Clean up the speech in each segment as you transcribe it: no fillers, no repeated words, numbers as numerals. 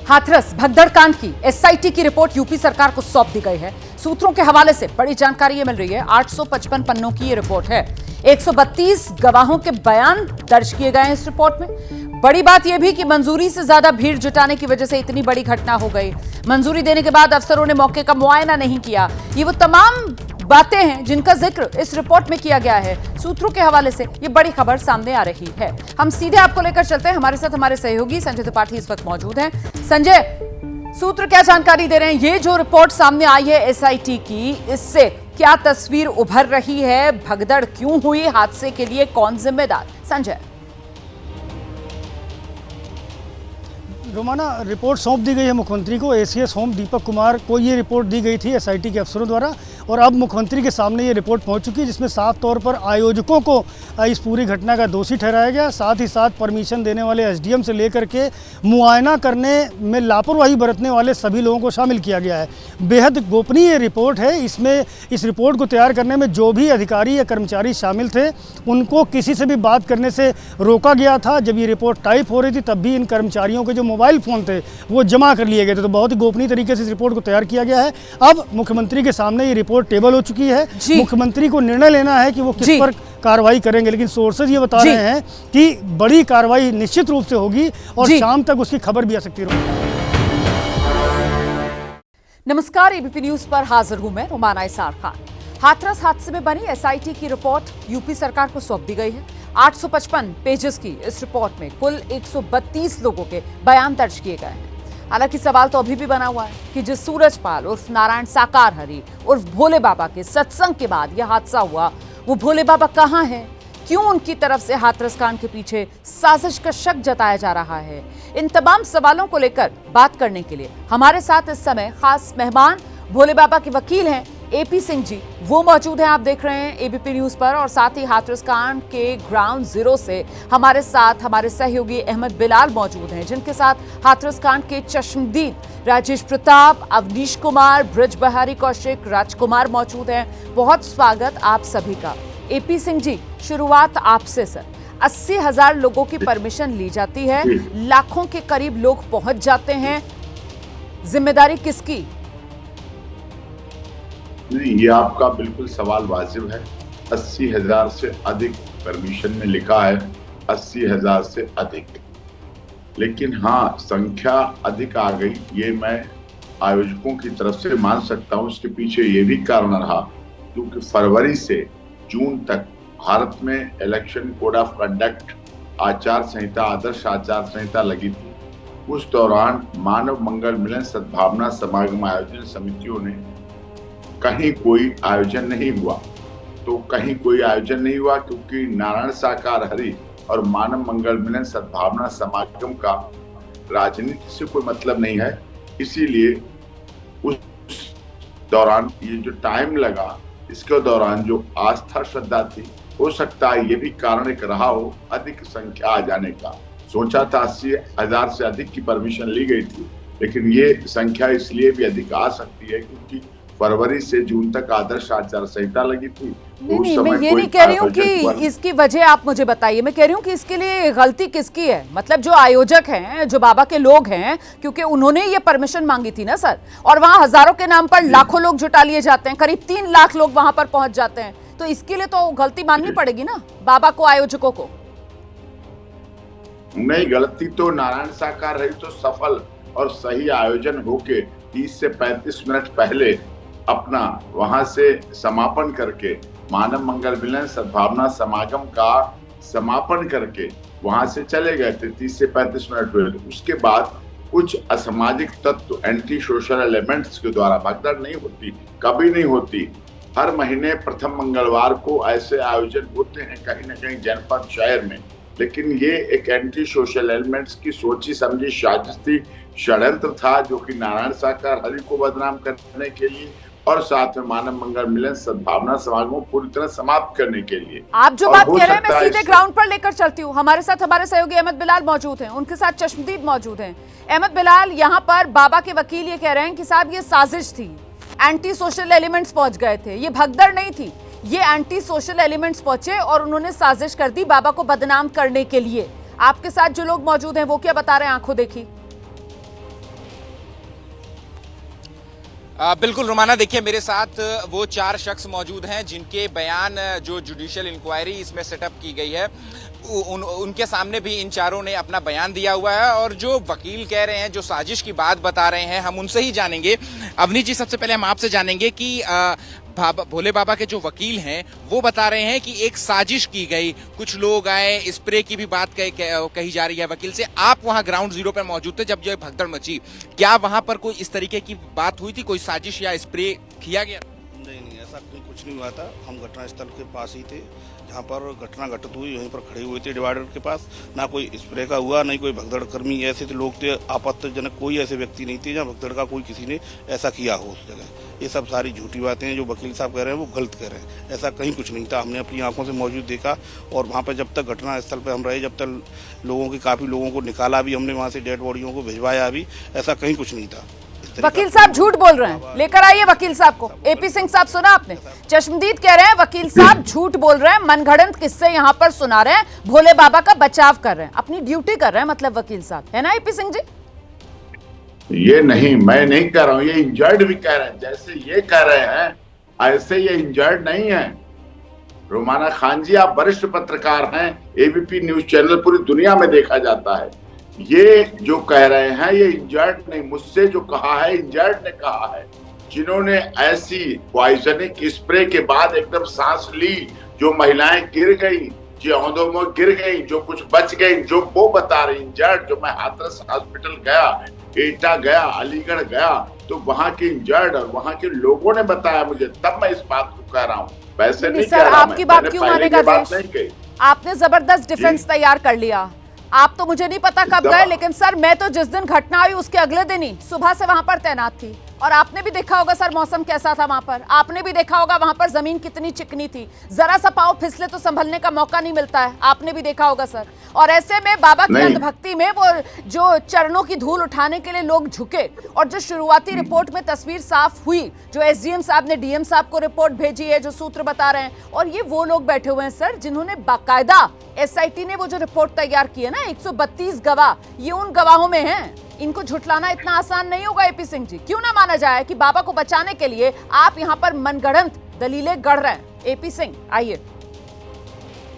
हाथरस भगदड़ कांड की एसआईटी की रिपोर्ट यूपी सरकार को सौंप दी गई है। सूत्रों के हवाले से बड़ी जानकारी ये मिल रही है। 855 पन्नों की ये रिपोर्ट है। 132 गवाहों के बयान दर्ज किए गए हैं इस रिपोर्ट में। बड़ी बात यह भी कि मंजूरी से ज्यादा भीड़ जुटाने की वजह से इतनी बड़ी घटना हो गई। मंजूरी देने के बाद अफसरों ने मौके का मुआयना नहीं किया। ये वो तमाम बातें हैं जिनका जिक्र इस रिपोर्ट में किया गया है। सूत्रों के हवाले से ये बड़ी खबर सामने आ रही है। हम सीधे आपको लेकर चलते हैं। हमारे साथ हमारे सहयोगी संजय त्रिपाठी इस वक्त मौजूद हैं। संजय, सूत्र क्या जानकारी दे रहे हैं? ये जो रिपोर्ट सामने आई है एसआईटी की, इससे क्या तस्वीर उभर रही है? भगदड़ क्यों हुई? हादसे के लिए कौन जिम्मेदार? संजय। रोमाना, रिपोर्ट सौंप दी गई है मुख्यमंत्री को। एसीएस होम दीपक कुमार को ये रिपोर्ट दी गई थी एसआईटी के अफसरों द्वारा, और अब मुख्यमंत्री के सामने ये रिपोर्ट पहुंच चुकी है, जिसमें साफ तौर पर आयोजकों को इस पूरी घटना का दोषी ठहराया गया। साथ ही साथ परमिशन देने वाले एसडीएम से लेकर के मुआयना करने में लापरवाही बरतने वाले सभी लोगों को शामिल किया गया है। बेहद गोपनीय रिपोर्ट है। इसमें इस रिपोर्ट को तैयार करने में जो भी अधिकारी या कर्मचारी शामिल थे, उनको किसी से भी बात करने से रोका गया था। जब ये रिपोर्ट टाइप हो रही थी तब भी इन कर्मचारियों के जो मोबाइल फ़ोन थे वो जमा कर लिए गए थे। तो बहुत ही गोपनीय तरीके से इस रिपोर्ट को तैयार किया गया है। अब मुख्यमंत्री के सामने ये रिपोर्ट टेबल हो चुकी है। मुख्यमंत्री को निर्णय लेना है कि वो किस पर कार्रवाई करेंगे, लेकिन सोर्सेज ये बता रहे हैं कि बड़ी कार्रवाई निश्चित रूप से होगी और शाम तक उसकी खबर भी आ सकती है। नमस्कार, एबीपी न्यूज पर हाजिर हूं मैं रोमाना इसार खान। हाथरस हादसे में बनी एसआईटी की रिपोर्ट यूपी सरकार को सौंप दी गई है। 855 पेजेस की इस रिपोर्ट में कुल 132 लोगों के बयान दर्ज किए गए हैं। हालांकि सवाल तो अभी भी बना हुआ है कि जिस सूरजपाल उर्फ नारायण साकार हरि उर्फ भोले बाबा के सत्संग के बाद यह हादसा हुआ, वो भोले बाबा कहां हैं? क्यों उनकी तरफ से हाथरस कांड के पीछे साजिश का शक जताया जा रहा है? इन तमाम सवालों को लेकर बात करने के लिए हमारे साथ इस समय खास मेहमान भोले बाबा के वकील हैं एपी सिंह जी। वो मौजूद हैं, आप देख रहे हैं एबीपी न्यूज पर। और साथ ही हाथरस कांड के ग्राउंड जीरो से हमारे साथ हमारे सहयोगी अहमद बिलाल मौजूद हैं, जिनके साथ हाथरस कांड के चश्मदीद राजेश प्रताप, अवनीश कुमार, ब्रज बहारी कौशिक, राजकुमार मौजूद हैं। बहुत स्वागत आप सभी का। एपी सिंह जी, शुरुआत आपसे सर। 80,000 लोगों की परमिशन ली जाती है, लाखों के करीब लोग पहुंच जाते हैं, जिम्मेदारी किसकी? नहीं, ये आपका बिल्कुल सवाल वाजिब है। 80,000 से अधिक परमिशन में लिखा है, 80,000 से अधिक। लेकिन हाँ, संख्या अधिक आ गई, ये मैं आयोजकों की तरफ से मान सकता हूँ। इसके पीछे ये भी कारण रहा क्योंकि फरवरी से जून तक भारत में इलेक्शन कोड ऑफ कंडक्ट आचार संहिता, आदर्श आचार संहिता लगी थी। उस दौरान मानव मंगल मिलन सद्भावना समागम आयोजन समितियों ने कहीं कोई आयोजन नहीं हुआ। तो कहीं कोई आयोजन नहीं हुआ क्योंकि नारायण साकार हरि और मानव मंगल मिलन सद्भावना समागम का राजनीति से कोई मतलब नहीं है। इसीलिए उस दौरान ये जो टाइम लगा, इसके दौरान जो आस्था श्रद्धा थी, हो सकता है ये भी कारण एक रहा हो अधिक संख्या आ जाने का। सोचा था 80,000 से अधिक की परमिशन ली गई थी, लेकिन ये संख्या इसलिए भी अधिक आ सकती है क्योंकि फरवरी से जून तक आदर्श आचार संहिता लगी थी। नहीं, मैं ये नहीं कह रही हूँ कि इसकी वजह आप मुझे बताइए। मैं कह रही हूँ कि इसके लिए गलती किसकी है? मतलब जो आयोजक हैं, जो बाबा के लोग हैं, क्योंकि उन्होंने ये परमिशन मांगी थी ना सर, और वहाँ हजारों के नाम पर लाखों लोग जुटा लिए जाते हैं, करीब 3 लाख लोग वहां पर पहुंच जाते हैं। तो इसके लिए तो गलती माननी पड़ेगी ना बाबा को, आयोजकों को। नहीं, गलती तो नारायण साकार रही। तो सफल और सही आयोजन होके 30 से 35 मिनट पहले अपना वहां से समापन करके मानव मंगल मिलन सद्भावना समागम का समापन करके वहां से चले गए थे 30 से 35 मिनट पहले। उसके बाद कुछ असामाजिक तत्व, एंटी सोशल एलिमेंट्स के द्वारा भगदड़ नहीं होती, कभी नहीं होती। हर महीने प्रथम मंगलवार को ऐसे आयोजन होते हैं कहीं न कहीं जनपद शहर में, लेकिन ये एक एंटी सोशल एलिमेंट्स की सोची समझी साजिश थी, षड्यंत्र था, जो कि नारायण साकार हरि को बदनाम करने के लिए और साथ में मानव मंगल मिलन सद्भावना समागम को पूरी तरह समाप्त करने के लिए। आप जो बात कह रहे हैं मैं सीधे ग्राउंड पर लेकर चलती हूँ। हमारे साथ हमारे सहयोगी अहमद बिलाल मौजूद हैं, उनके साथ चश्मदीद मौजूद हैं। अहमद बिलाल, यहाँ पर बाबा के वकील ये कह रहे हैं कि साहब ये साजिश थी, एंटी सोशल एलिमेंट्स पहुंच गए थे, ये भगदड़ नहीं थी, ये एंटी सोशल एलिमेंट्स पहुंचे और उन्होंने साजिश कर दी बाबा को बदनाम करने के लिए। आपके साथ जो लोग मौजूद हैं वो क्या बता रहे हैं आंखों देखी? बिल्कुल रोमाना, देखिए मेरे साथ वो 4 शख्स मौजूद हैं जिनके बयान जो जुडिशियल इंक्वायरी इसमें सेटअप की गई है उनके सामने भी इन चारों ने अपना बयान दिया हुआ है। और जो वकील कह रहे हैं, जो साजिश की बात बता रहे हैं, हम उनसे ही जानेंगे। अवनीश जी, सबसे पहले हम आपसे जानेंगे कि भोले बाबा के जो वकील हैं वो बता रहे हैं कि एक साजिश की गई, कुछ लोग आए, स्प्रे की भी बात कही जा रही है वकील से। आप वहां ग्राउंड जीरो पर मौजूद थे जब जो भगदड़ मची, क्या वहां पर कोई इस तरीके की बात हुई थी, कोई साजिश या स्प्रे किया गया? नहीं, ऐसा कुछ नहीं हुआ था। हम घटनास्थल के पास ही थे जहाँ पर घटना घटित हुई, वहीं पर खड़े हुए थे डिवाइडर के पास। ना कोई स्प्रे का हुआ, नहीं कोई भगदड़ कर्मी ऐसे थे लोग थे, आपत्तिजनक कोई ऐसे व्यक्ति नहीं थे जहाँ भगदड़ का कोई किसी ने ऐसा किया हो उस जगह। ये सब सारी झूठी बातें हैं जो वकील साहब कह रहे हैं, वो गलत कह रहे हैं। ऐसा कहीं कुछ नहीं था, हमने अपनी आंखों से मौजूद देखा। और वहाँ पर जब तक घटनास्थल पर हम रहे, जब तक काफ़ी लोगों को निकाला भी हमने, वहाँ से डेड बॉडियों को भिजवाया भी, ऐसा कहीं कुछ नहीं था। वकील साहब झूठ बोल रहे हैं, लेकर आइए वकील साहब को। एपी सिंह साहब, सुना आपने? चश्मदीद कह रहे हैं वकील साहब झूठ बोल रहे हैं, मनगढ़ंत किस्से यहाँ पर सुना रहे हैं, भोले बाबा का बचाव कर रहे हैं, अपनी ड्यूटी कर रहे हैं, मतलब वकील साहब, है ना एपी सिंह जी? ये नहीं, मैं नहीं कह रहा हूँ, ये इंजर्ड भी कह रहे हैं। जैसे ये कह रहे हैं ऐसे ये इंजर्ड नहीं है। रोमाना खान जी, आप वरिष्ठ पत्रकार हैं, एबीपी न्यूज चैनल पूरी दुनिया में देखा जाता है। ये जो कह रहे हैं ये इंजर्ड नहीं, मुझसे जो कहा है इंजर्ड ने कहा है, जिन्होंने ऐसी पॉइजनिक स्प्रे के बाद एकदम सांस ली, जो महिलाएं गिर गई, जो औंधों में गिर गई, जो कुछ बच गई, जो वो बता रही इंजर्ड। जो मैं हाथरस हॉस्पिटल गया, एटा गया, अलीगढ़ गया, तो वहां के इंजर्ड और वहां के लोगों ने बताया मुझे, तब मैं इस बात को कह रहा हूँ। वैसे नहीं कह रहा, आपकी बात क्यों मानेगा देश? आपने जबरदस्त डिफेंस तैयार कर लिया। आप तो मुझे नहीं पता कब गए, लेकिन सर मैं तो जिस दिन घटना हुई उसके अगले दिन ही सुबह से वहां पर तैनात थी। और आपने भी देखा होगा सर मौसम कैसा था वहां पर, आपने भी देखा होगा वहां पर जमीन कितनी चिकनी थी, जरा सा पांव फिसले तो संभलने का मौका नहीं मिलता है, आपने भी देखा होगा सर। और ऐसे में बाबा की अंधभक्ति में वो जो चरणों की धूल उठाने के लिए लोग झुके, और जो शुरुआती रिपोर्ट में तस्वीर साफ हुई, जो एसडीएम साहब ने डीएम साहब को रिपोर्ट भेजी है, जो सूत्र बता रहे हैं, और ये वो लोग बैठे हुए हैं सर जिन्होंने बाकायदा एसआईटी ने वो जो रिपोर्ट तैयार की है ना, 132 गवाह, ये उन गवाहों में हैं। इनको झुठलाना इतना आसान नहीं होगा एपी सिंह जी। क्यों ना माना जाए कि बाबा को बचाने के लिए आप यहाँ पर मनगढ़ंत दलीलें गढ़ रहे हैं। एपी सिंह, आइए।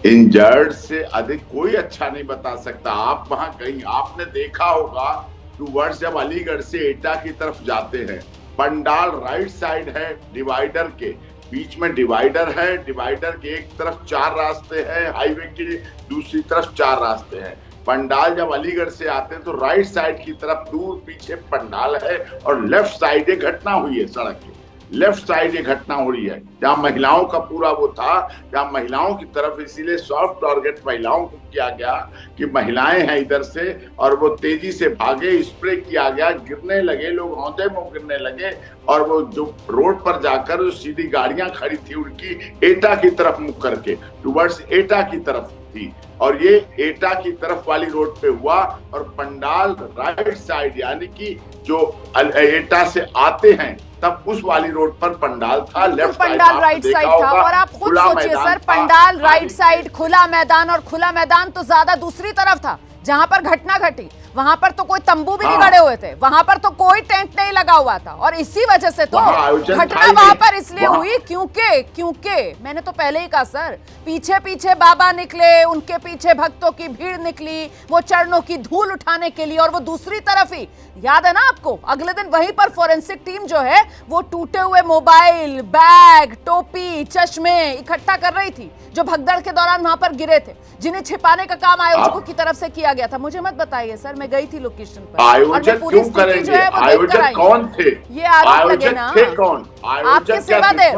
इंजर्ड से अधिक कोई अच्छा नहीं बता सकता। आप वहां गई, आपने देखा होगा टूवर्ड्स जब अलीगढ़ से एटा की तरफ जाते हैं, पंडाल राइट साइड है, डिवाइडर के बीच में डिवाइडर है, डिवाइडर के एक तरफ 4 रास्ते हैं, हाईवे के दूसरी तरफ 4 रास्ते हैं। पंडाल जब अलीगढ़ से आते हैं तो राइट साइड की तरफ दूर पीछे पंडाल है, और लेफ्ट साइड ये घटना हुई है, सड़क के लेफ्ट साइड ये घटना हो रही है, जहाँ महिलाओं का पूरा वो था, जहाँ महिलाओं की तरफ, इसीलिए सॉफ्ट टारगेट महिलाओं को किया गया कि महिलाएं हैं इधर से, और वो तेजी से भागे, स्प्रे किया गया, गिरने लगे लोग, औंधे मुंह गिरने लगे, और वो जो रोड पर जाकर जो सीधी गाड़ियां खड़ी थी उनकी एटा की तरफ मुख करके, टुवर्ड्स एटा की तरफ थी, और ये एटा की तरफ वाली रोड पे हुआ, और पंडाल राइट साइड, यानी कि जो एटा से आते हैं तब उस वाली रोड पर पंडाल था, लेफ्ट पंडाल राइट साइड था। और आप खुद सोचिए सर, पंडाल राइट साइड, खुला मैदान, और खुला मैदान तो ज्यादा दूसरी तरफ था जहां पर घटना घटी। वहां पर तो कोई तंबू भी नहीं गड़े हुए थे, वहां पर तो कोई टेंट नहीं लगा हुआ था, और इसी वजह से तो घटना वहां पर इसलिए हुई क्योंकि मैंने तो पहले ही कहा सर, पीछे पीछे बाबा निकले, उनके पीछे भक्तों की भीड़ निकली, वो चरणों की धूल उठाने के लिए, और वो दूसरी तरफ ही, याद है ना आपको, अगले दिन वहीं पर फोरेंसिक टीम जो है वो टूटे हुए मोबाइल, बैग, टोपी, चश्मे इकट्ठा कर रही थी, जो भगदड़ के दौरान वहां पर गिरे थे, जिन्हें छिपाने का काम आयोजकों की तरफ से किया गया था। मुझे मत बताइए सर, मैं गई थी लोकेशन पर। आयोजक क्यों करेंगे? आयोजक कौन थे? ये आरोप लगे ना, थे कौन? आपके सेवादार,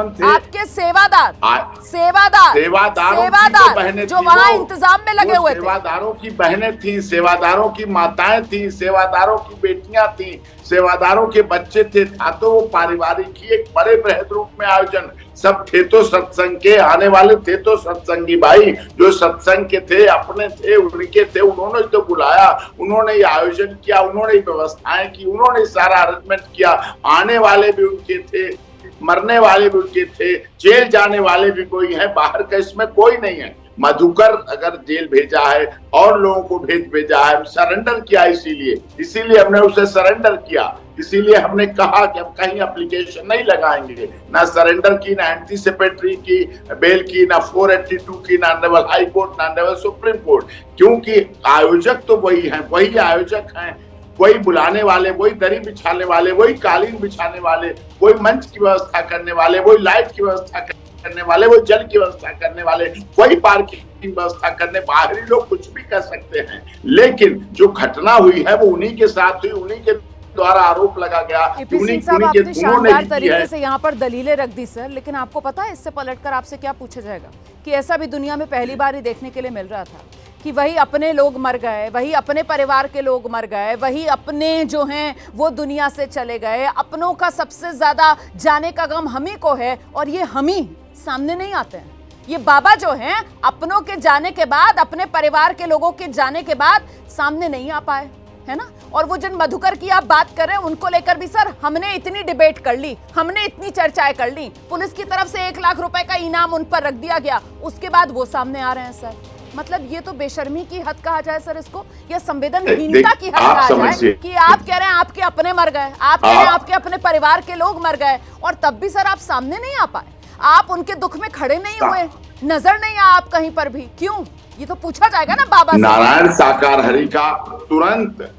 आपके सेवादार जो वहाँ इंतजाम में लगे हुए थे। सेवादारों की बहनें थी, सेवादारों की माताएं थी, सेवादारों की बेटियां थी, सेवादारों के बच्चे थे। था तो वो पारिवारिक ही एक बड़े बृहद रूप में आयोजन, सब थे तो सत्संग के, आने वाले थे तो सत्संगी भाई, जो सत्संग के थे, अपने थे, उनके थे, उन्होंने तो बुलाया, उन्होंने ये आयोजन किया, उन्होंने व्यवस्थाएं की, उन्होंने सारा अरेंजमेंट किया। आने वाले भी उनके थे, मरने वाले भी उनके थे, जेल जाने वाले भी कोई है, बाहर का इसमें कोई नहीं है। मधुकर अगर जेल भेजा है और लोगों को भेजा है, सरेंडर किया, इसीलिए हमने उसे सरेंडर किया इसीलिए हमने कहा कि हम कहीं एप्लीकेशन नहीं लगाएंगे, ना सरेंडर की, ना एंटीसिपेटरी की बेल की, ना 482 की, ना ऑनरेबल हाई कोर्ट, ना ऑनरेबल सुप्रीम कोर्ट, क्योंकि आयोजक तो वही हैं, वही आयोजक हैं, वही बुलाने वाले, वही दरी बिछाने वाले, वही कालीन बिछाने वाले, वही मंच की व्यवस्था करने वाले, वही लाइट की व्यवस्था करने वाले, वही जल की व्यवस्था करने वाले, वही पार्किंग की व्यवस्था करने। बाहरी लोग कुछ भी कर सकते हैं, लेकिन जो घटना हुई है वो उन्हीं के साथ हुई, उन्हीं के द्वारा आरोप लगा गया। एपी सिंह साहब, आपने शानदार तरीके से यहाँ पर दलीलें रख दी सर, लेकिन आपको पता है इससे पलटकर आपसे क्या पूछा जाएगा कि ऐसा भी दुनिया में पहली बार ही देखने के लिए मिल रहा था कि वही अपने लोग मर गए, वही अपने परिवार के लोग मर गए, वही अपने जो हैं वो दुनिया से चले गए, अपनों का सबसे ज्यादा जाने का गम हम ही को है, और ये हम ही सामने नहीं आते हैं। ये बाबा जो हैं अपनों के जाने के बाद, अपने परिवार के लोगों के जाने के बाद सामने नहीं आ पाए, है ना। और वो जिन मधुकर की आप बात कर रहे हैं उनको लेकर भी सर हमने इतनी डिबेट कर ली, हमने इतनी चर्चाएं कर ली, पुलिस की तरफ से 1 लाख रुपए का इनाम उन पर रख दिया गया, उसके बाद वो सामने आ रहे हैं सर। मतलब ये तो बेशर्मी की हद कहा जाए सर इसको, या संवेदनहीनता की हद कहा जाए कि आप कह रहे हैं आपके अपने मर गए, आप कह रहे हैं आपके अपने परिवार के लोग मर गए, और तब भी सर आप सामने नहीं आ पाए, आप उनके दुख में खड़े नहीं हुए, नजर नहीं आया आप कहीं पर भी, क्यों? ये तो पूछा जाएगा ना बाबा से। नारायण साकार हरि का तुरंत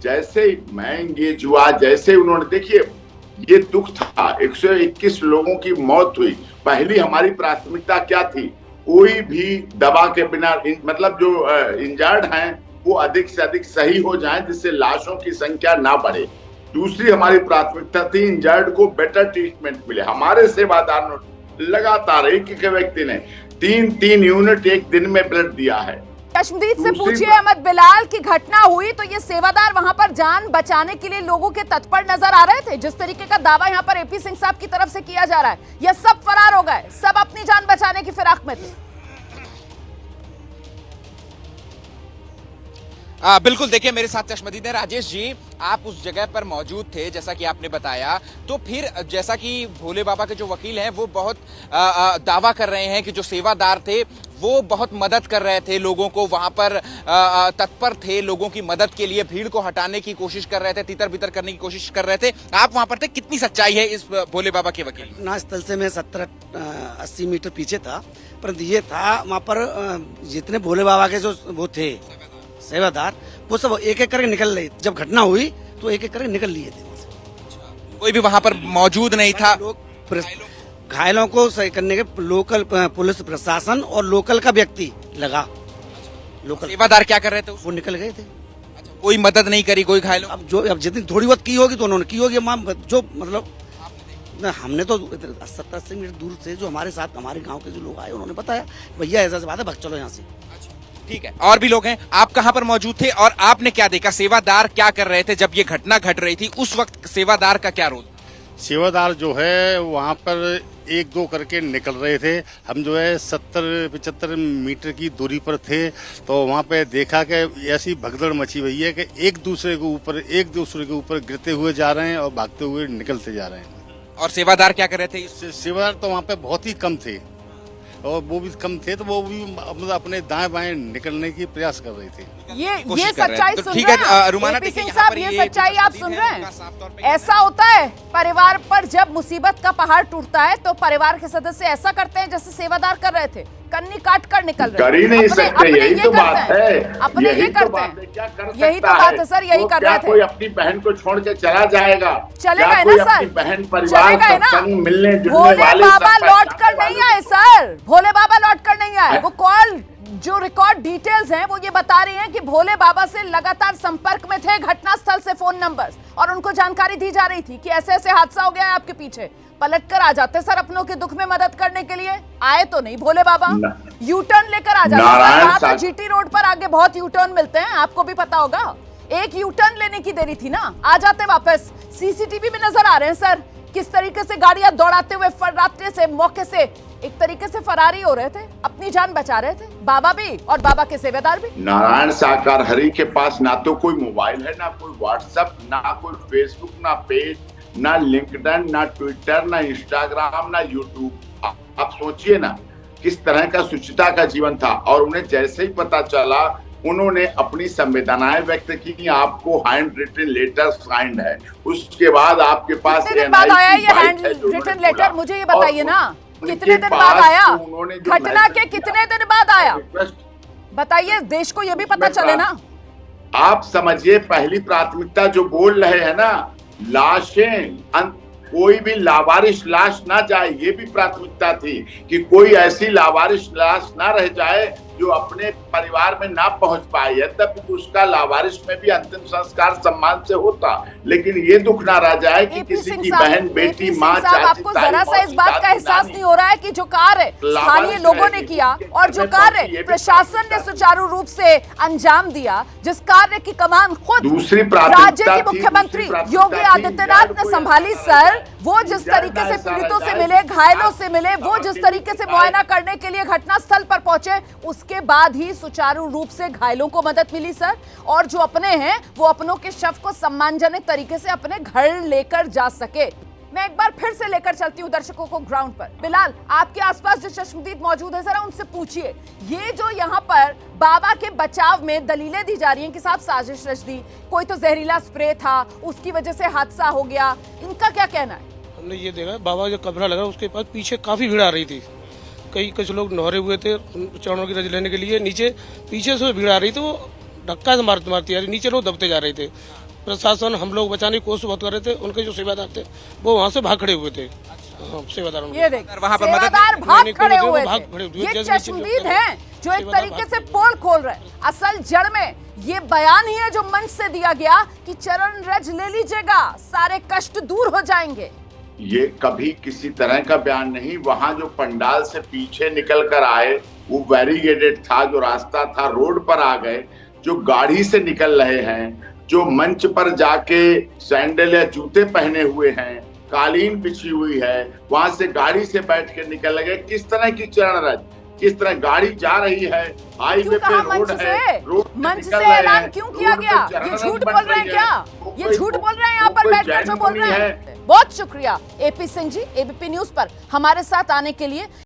जैसे मैं एंगेज हुआ, जैसे उन्होंने, देखिए ये दुख था, 121 लोगों की मौत हुई, पहली हमारी प्राथमिकता क्या थी? कोई भी दवा के बिना, मतलब जो इंजर्ड हैं वो अधिक से अधिक सही हो जाएं, जिससे लाशों की संख्या ना बढ़े। दूसरी हमारी प्राथमिकता थी इंजर्ड को बेटर ट्रीटमेंट मिले। हमारे सेवादार लगातार एक एक व्यक्ति ने 3 यूनिट एक दिन में ब्लड दिया है। चश्मदीद से पूछिए अहमद बिलाल की घटना हुई तो ये सेवादार वहां पर जान बचाने के लिए लोगों के तत्पर नजर आ रहे थे? जिस तरीके का दावा यहाँ पर एपी सिंह साहब की तरफ से किया जा रहा है, ये सब फरार हो गए, सब अपनी जान बचाने की फिराक में थे। बिल्कुल, देखिए मेरे साथ चश्मदीद है। राजेश जी, आप उस जगह पर मौजूद थे जैसा कि आपने बताया, तो फिर जैसा कि भोले बाबा के जो वकील हैं वो बहुत दावा कर रहे हैं कि जो सेवादार थे वो बहुत मदद कर रहे थे लोगों को, वहां पर तत्पर थे लोगों की मदद के लिए, भीड़ को हटाने की कोशिश कर रहे थे, तितर बितर करने की कोशिश कर रहे थे। आप वहां पर थे, कितनी सच्चाई है इस भोले बाबा के वकील? घटनास्थल से मैं 70-80 मीटर पीछे था, परंतु ये था वहाँ पर जितने भोले बाबा के जो वो थे सेवादार, वो सब एक एक करके निकल रहे। जब घटना हुई तो एक एक करके निकल लिए थे वहाँ से। कोई भी वहां पर मौजूद नहीं था? घायलों को सही करने के लोकल पुलिस प्रशासन और लोकल का व्यक्ति लगा। लोकल सेवादार क्या कर रहे थे? वो निकल गए थे। कोई मदद नहीं करी कोई घायलों? अब जितनी थोड़ी बहुत की होगी तो उन्होंने की होगी, जो मतलब हमने तो 70-80 मीटर दूर से जो हमारे साथ हमारे गांव के जो लोग आए उन्होंने बताया भैया ऐसा बात है, भाग चलो यहाँ से। ठीक है, और भी लोग हैं। आप कहां पर मौजूद थे और आपने क्या देखा? सेवादार क्या कर रहे थे जब ये घटना घट रही थी? उस वक्त सेवादार का क्या रोल? सेवादार जो है वहाँ पर 1-2 करके निकल रहे थे। हम जो है 70-75 मीटर की दूरी पर थे, तो वहाँ पे देखा कि ऐसी भगदड़ मची हुई है कि एक दूसरे के ऊपर गिरते हुए जा रहे हैं और भागते हुए निकलते जा रहे हैं। और सेवादार क्या कर रहे थे? सेवादार तो वहाँ पे बहुत ही कम थे, और वो भी कम थे तो वो भी मतलब अपने दाएं बाएं निकलने की प्रयास कर रहे थे। ये सच्चाई तो सुन ठीक रहे है हैं रुमाना, एपी सिंह साहब, ये सच्चाई आप सुन रहे हैं? ऐसा होता है परिवार पर जब मुसीबत का पहाड़ टूटता है तो परिवार के सदस्य ऐसा करते हैं जैसे सेवादार कर रहे थे, कन्नी काट कर निकल रहे। कर ही नहीं सकते, यही तो बात है। अपने ये करते हैं, यही तो बात है सर, यही कर रहे थे। कोई अपनी बहन को छोड़ के चला जाएगा? चलेगा ना सर, बहन परिवार संग मिलने जुलने भोले वाले बाबा लौट कर नहीं आए सर, भोले बाबा लौट कर नहीं आए। वो कॉल जो रिकॉर्ड डिटेल्स हैं वो ये बता रही हैं कि भोले बाबा से लगातार संपर्क में थे घटनास्थल से फोन नंबर्स, और उनको जानकारी दी जा रही थी कि ऐसे ऐसे हादसा हो गया है आपके पीछे। पलटकर आ जाते सर अपनों के दुख में मदद करने के लिए, आए तो नहीं भोले बाबा, यू टर्न लेकर आ जाते सर। वहां तो जीटी रोड पर आगे बहुत यू टर्न मिलते हैं, आपको भी पता होगा। एक यू टर्न लेने की देरी थी ना, आ जाते वापस। सीसीटीवी में नजर आ रहे हैं सर किस तरीके से गाड़ियां दौड़ाते हुए फराते से मौके से एक तरीके से फरारी हो रहे थे, अपनी जान बचा रहे थे, बाबा भी और बाबा के सेवादार भी। नारायण साकार हरि के पास ना तो कोई मोबाइल है, ना कोई व्हाट्सएप, ना कोई फेसबुक, ना पेज, ना लिंक्डइन, ना ट्विटर, ना इंस्टाग्राम, ना यूट्यूब। आप सोचिए ना किस तरह का सुचिता का जीवन था। और उन्हें जैसे ही पता चला उन्होंने अपनी संवेदनाएं व्यक्त की। आपको हैंड रिटन लेटर साइंड है, उसके बाद आपके पास कितने दिन बाद आया ये हैंड रिटन लेटर, मुझे ये बताइए ना, कितने दिन बाद आया? घटना के कितने दिन बाद आया बताइए, देश को ये भी पता चले ना। आप समझिए, पहली प्राथमिकता जो बोल रहे हैं ना, लाशें, कोई भी लावारिश लाश ना जाए, ये भी प्राथमिकता थी कि कोई ऐसी लावारिश लाश ना रह जाए जो अपने परिवार में ना पहुंच पाए। यद्यपि उसका लावारिश में भी अंतिम संस्कार सम्मान से होता, लेकिन ये दुख ना रह जाए कि किसी की बहन, बेटी, माँ, चाची, आपको जरा सा इस बात का एहसास नहीं हो रहा है कि जो कार्य स्थानीय लोगों ने किया और जो कार्य प्रशासन ने सुचारू रूप से अंजाम दिया, जिस कार्य की कमान खुद दूसरी राज्य के मुख्यमंत्री योगी आदित्यनाथ ने संभाली सर, वो जिस तरीके से पीड़ितों से मिले, घायलों से मिले, वो जिस तरीके से मुआयना करने के लिए घटनास्थल पर पहुंचे, उसके बाद ही सुचारू रूप से घायलों को मदद मिली सर। और जो अपने हैं वो अपनों के शव को सम्मानजनक तरीके से अपने घर लेकर जा सके। मैं एक बार फिर से लेकर चलती हूँ दर्शकों को ग्राउंड पर। बिलाल, आपके आसपास जो चश्मदीद मौजूद है, जरा उनसे पूछिए, ये जो यहाँ पर बाबा के बचाव में दलीलें दी जा रही हैं कि साहब साजिश रच दी, कोई तो जहरीला स्प्रे था, उसकी वजह से हादसा हो गया, इनका क्या कहना है? हमने ये देखा, बाबा जो कब्र लगा उसके पास पीछे काफी भीड़ आ रही थी, कई कुछ लोग नहरे हुए थे चरणों की रज लेने के लिए, नीचे पीछे से भीड़ आ रही थी, वो धक्का से मारती आ रही, नीचे लोग दबते जा रहे थे। प्रशासन, हम लोग बचाने की कोशिश बहुत कर रहे थे, उनके जो सेवादार थे वो वहाँ से भाग खड़े हुए थे। सेवादार ये देख, सेवादार भाग खड़े हुए थे। ये चश्मदीद हैं जो एक तरीके से पोल खोल रहे हैं। असल जड़ में ये बयान ही है जो मंच से दिया गया कि चरण रज ले लीजिएगा, सारे कष्ट दूर हो जाएंगे। ये कभी किसी तरह का बयान नहीं। वहां जो पंडाल से पीछे निकल कर आए वो बैरिकेडेड था, जो रास्ता था रोड पर आ गए, जो गाड़ी से निकल रहे हैं, जो मंच पर जाके सैंडल या जूते पहने हुए हैं, कालीन बिछी हुई है, वहां से गाड़ी से बैठ के निकल गए। किस तरह की चरण रज, किस तरह गाड़ी जा रही है, हाईवे पे रोड है, मंच से ऐलान क्यों किया गया? ये झूठ बोल रहे हैं क्या? ये झूठ बोल रहे हैं यहाँ पर बैठकर जो बोल रहे हैं? बहुत शुक्रिया AP Singh ji, ABP news पर हमारे साथ आने के लिए।